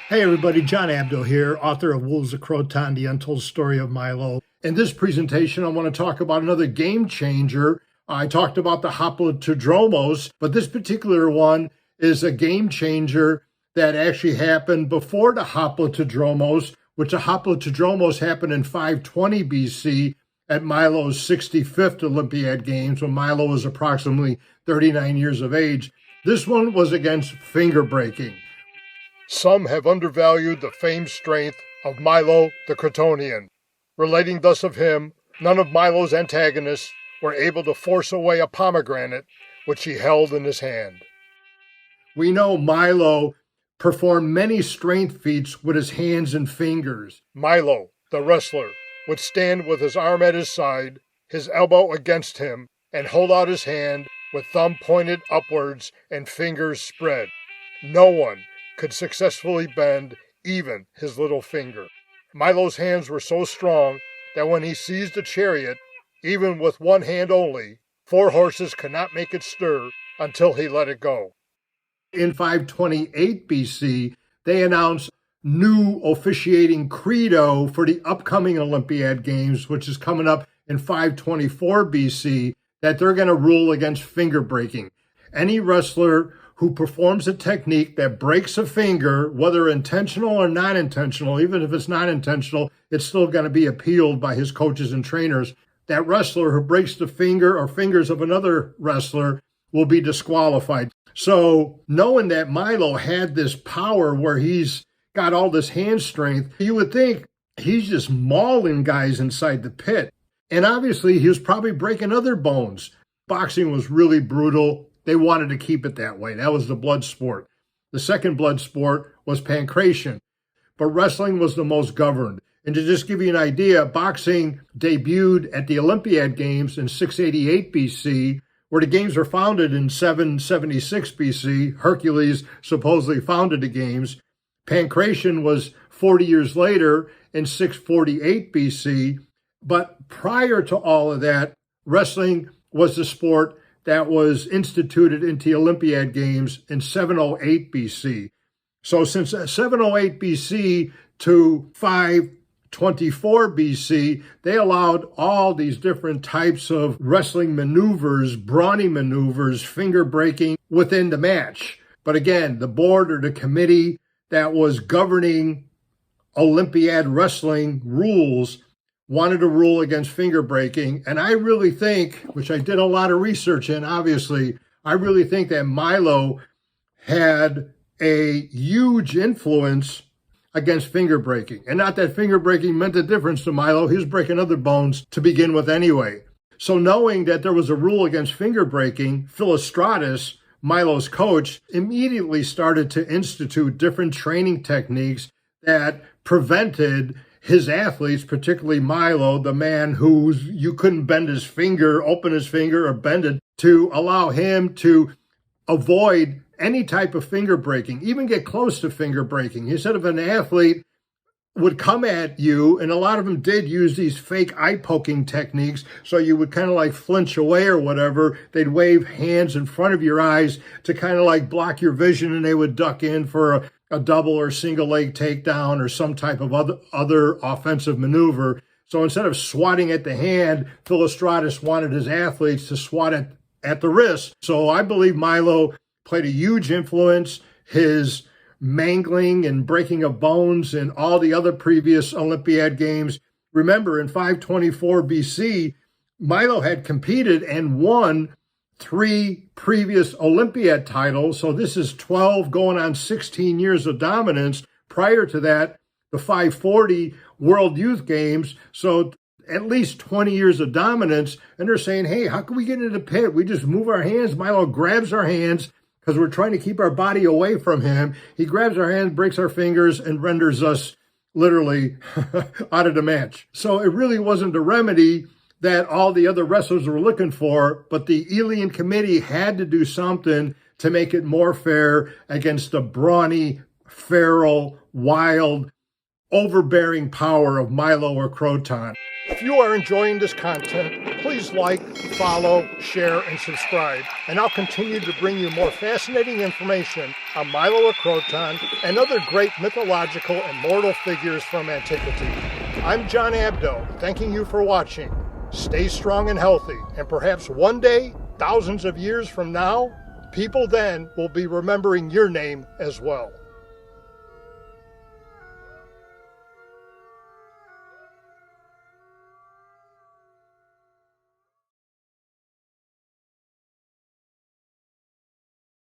Hey everybody, John Abdo here, author of Milo of Croton, the Untold story of Milo. In this presentation, I want to talk about another game changer. I talked about the Hoplitodromos, but this particular one is a game changer that actually happened before the Hoplitodromos, which the Hoplitodromos happened in 520 BC at Milo's 65th Olympiad Games when Milo was approximately 39 years of age. This one was against finger breaking. Some have undervalued the famed strength of Milo the Crotonian. Relating thus of him, none of Milo's antagonists were able to force away a pomegranate which he held in his hand. We know Milo performed many strength feats with his hands and fingers. Milo, the wrestler, would stand with his arm at his side, his elbow against him, and hold out his hand with thumb pointed upwards and fingers spread. No one could successfully bend even his little finger. Milo's hands were so strong that when he seized a chariot, even with one hand only, 4 horses could not make it stir until he let it go. In 528 BC, they announced new officiating credo for the upcoming Olympiad Games, which is coming up in 524 BC, that they're going to rule against finger breaking. Any wrestler who performs a technique that breaks a finger, whether intentional or non-intentional, even if it's not intentional, it's still going to be appealed by his coaches and trainers. That wrestler who breaks the finger or fingers of another wrestler will be disqualified. So knowing that Milo had this power where he's got all this hand strength, you would think he's just mauling guys inside the pit. And obviously he was probably breaking other bones. Boxing was really brutal. They wanted to keep it that way. That was the blood sport. The second blood sport was pancration, but wrestling was the most governed. And to just give you an idea, boxing debuted at the Olympiad Games in 688 BC, where the games were founded in 776 BC. Hercules supposedly founded the games. Pancration was 40 years later in 648 BC. But prior to all of that, wrestling was the sport that was instituted into the Olympiad Games in 708 BC. So since 708 BC to 524 BC, they allowed all these different types of wrestling maneuvers, brawny maneuvers, finger breaking within the match. But again, the board or the committee that was governing Olympiad wrestling rules wanted to rule against finger breaking. And I really think, which I did a lot of research in, obviously, I really think that Milo had a huge influence against finger breaking. And not that finger breaking meant a difference to Milo. He was breaking other bones to begin with anyway. So knowing that there was a rule against finger breaking, Philostratus, Milo's coach, immediately started to institute different training techniques that prevented his athletes, particularly Milo, the man who you couldn't bend his finger, open his finger or bend it, to allow him to avoid any type of finger breaking, even get close to finger breaking. He said if an athlete would come at you, and a lot of them did use these fake eye poking techniques, so you would kind of like flinch away or whatever. They'd wave hands in front of your eyes to kind of like block your vision, and they would duck in for a double or single leg takedown or some type of other offensive maneuver. So instead of swatting at the hand, Philostratus wanted his athletes to swat at the wrist. So I believe Milo played a huge influence. His mangling and breaking of bones in all the other previous Olympiad Games. Remember, in 524 BC, Milo had competed and won 3 previous Olympiad titles. So this is 12 going on 16 years of dominance. Prior to that, the 540 World Youth Games. So at least 20 years of dominance. And they're saying, hey, how can we get into the pit? We just move our hands. Milo grabs our hands because we're trying to keep our body away from him. He grabs our hands, breaks our fingers, and renders us literally out of the match. So it really wasn't a remedy that all the other wrestlers were looking for, but the Elean committee had to do something to make it more fair against the brawny, feral, wild, overbearing power of Milo of Croton. If you are enjoying this content, please like, follow, share, and subscribe, and I'll continue to bring you more fascinating information on Milo of Croton and other great mythological and mortal figures from antiquity. I'm John Abdo, thanking you for watching. Stay strong and healthy, and perhaps one day, thousands of years from now, people then will be remembering your name as well.